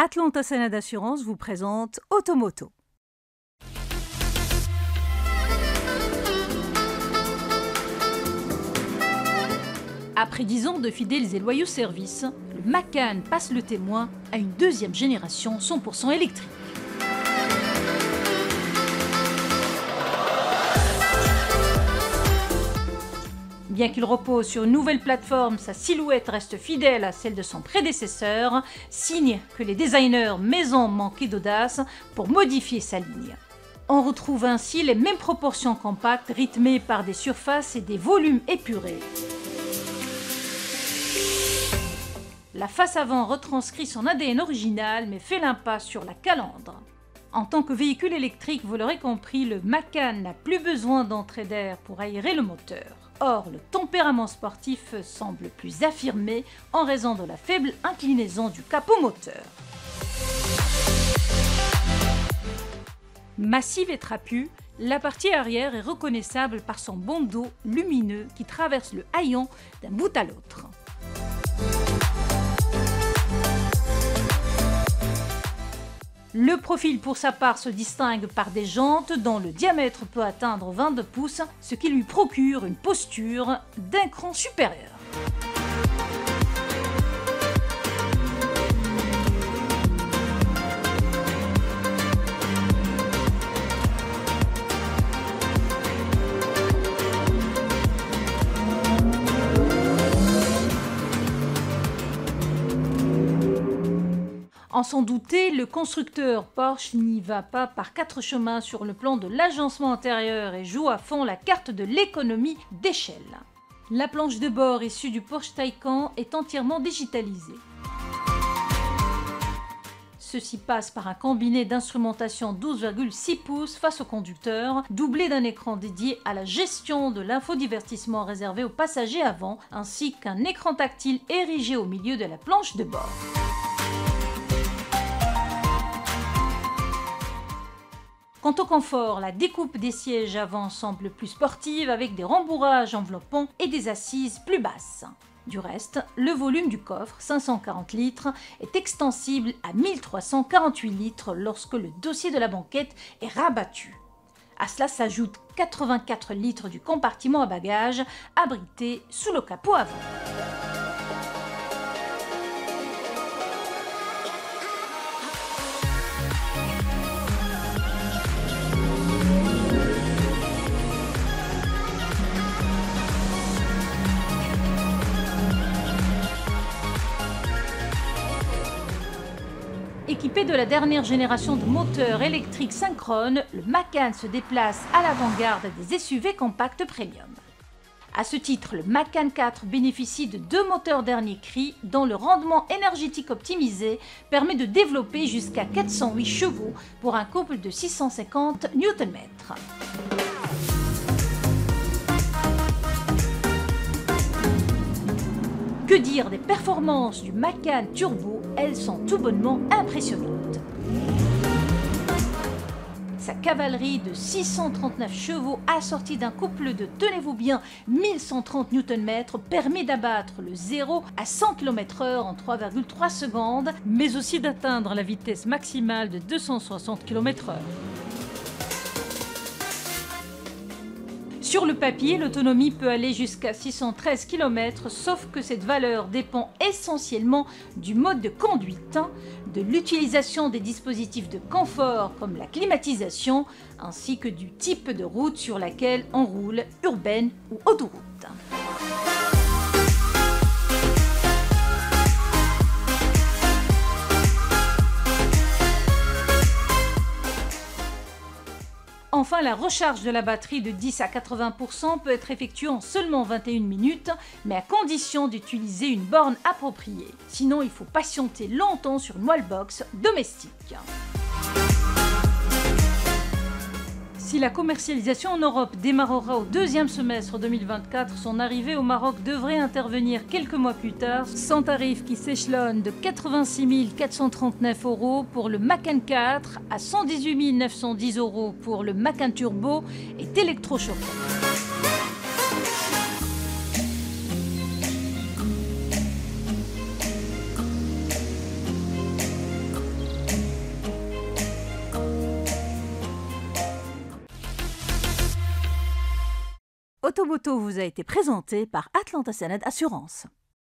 Atlanta Sénat d'Assurance vous présente Automoto. Après 10 ans de fidèles et loyaux services, le Macan passe le témoin à une deuxième génération 100% électrique. Bien qu'il repose sur une nouvelle plateforme, sa silhouette reste fidèle à celle de son prédécesseur, signe que les designers maison manquaient d'audace pour modifier sa ligne. On retrouve ainsi les mêmes proportions compactes rythmées par des surfaces et des volumes épurés. La face avant retranscrit son ADN original mais fait l'impasse sur la calandre. En tant que véhicule électrique, vous l'aurez compris, le Macan n'a plus besoin d'entrée d'air pour aérer le moteur. Or, le tempérament sportif semble plus affirmé en raison de la faible inclinaison du capot moteur. Massive et trapue, la partie arrière est reconnaissable par son bandeau lumineux qui traverse le haillon d'un bout à l'autre. Le profil pour sa part se distingue par des jantes dont le diamètre peut atteindre 22 pouces, ce qui lui procure une posture d'un cran supérieur. En s'en douter, le constructeur Porsche n'y va pas par 4 chemins sur le plan de l'agencement intérieur et joue à fond la carte de l'économie d'échelle. La planche de bord issue du Porsche Taycan est entièrement digitalisée. Ceci passe par un combiné d'instrumentation 12,6 pouces face au conducteur, doublé d'un écran dédié à la gestion de l'infodivertissement réservé aux passagers avant, ainsi qu'un écran tactile érigé au milieu de la planche de bord. Quant au confort, la découpe des sièges avant semble plus sportive avec des rembourrages enveloppants et des assises plus basses. Du reste, le volume du coffre, 540 litres, est extensible à 1348 litres lorsque le dossier de la banquette est rabattu. À cela s'ajoutent 84 litres du compartiment à bagages abrité sous le capot avant. Équipé de la dernière génération de moteurs électriques synchrones, le Macan se déplace à l'avant-garde des SUV compacts premium. À ce titre, le Macan 4 bénéficie de 2 moteurs dernier cri dont le rendement énergétique optimisé permet de développer jusqu'à 408 chevaux pour un couple de 650 Nm. Que dire des performances du Macan Turbo, elles sont tout bonnement impressionnantes. Sa cavalerie de 639 chevaux assortie d'un couple de, tenez-vous bien, 1130 Nm permet d'abattre le 0 à 100 km/h en 3,3 secondes, mais aussi d'atteindre la vitesse maximale de 260 km/h. Sur le papier, l'autonomie peut aller jusqu'à 613 km, sauf que cette valeur dépend essentiellement du mode de conduite, de l'utilisation des dispositifs de confort comme la climatisation, ainsi que du type de route sur laquelle on roule, urbaine ou autoroute. Enfin, la recharge de la batterie de 10 à 80% peut être effectuée en seulement 21 minutes, mais à condition d'utiliser une borne appropriée. Sinon, il faut patienter longtemps sur une wallbox domestique. Si la commercialisation en Europe démarrera au deuxième semestre 2024, son arrivée au Maroc devrait intervenir quelques mois plus tard, sans tarif qui s'échelonne de 86 439 € pour le Macan 4 à 118 910 € pour le Macan Turbo est électrochoquant. Automoto vous a été présenté par Atlanta Senate Assurance.